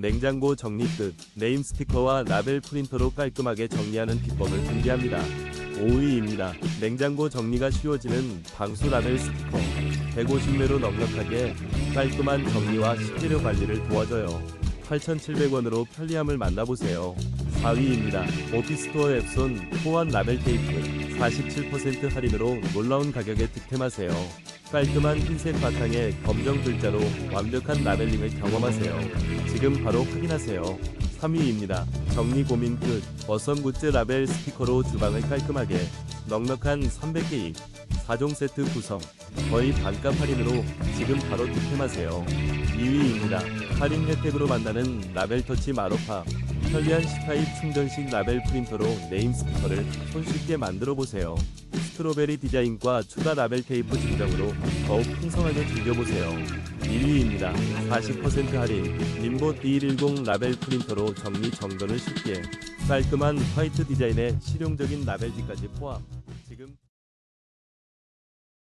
냉장고 정리 끝. 네임 스티커와 라벨 프린터로 깔끔하게 정리하는 비법을 공개합니다. 5위입니다. 냉장고 정리가 쉬워지는 방수 라벨 스티커. 150매로 넉넉하게 깔끔한 정리와 식재료 관리를 도와줘요. 8,700원으로 편리함을 만나보세요. 4위입니다. 오피스토어 앱손 호환 라벨 테이프. 47% 할인으로 놀라운 가격에 득템하세요. 깔끔한 흰색 바탕에 검정 글자로 완벽한 라벨링을 경험하세요. 지금 바로 확인하세요. 3위입니다. 정리 고민 끝. 어썸 굿즈 라벨 스티커로 주방을 깔끔하게. 넉넉한 300개입 4종 세트 구성. 거의 반값 할인으로 지금 바로 득템하세요. 2위입니다. 할인 혜택으로 만나는 라벨 터치 마로파. 편리한 C타입 충전식 라벨 프린터로 네임 스티커를 손쉽게 만들어보세요. 스트로베리 디자인과 추가 라벨 테이프 증정으로 더욱 풍성하게 즐겨보세요. 1위입니다. 40% 할인 림보 D110 라벨 프린터로 정리 정돈을 쉽게. 깔끔한 화이트 디자인에 실용적인 라벨지까지 포함. 지금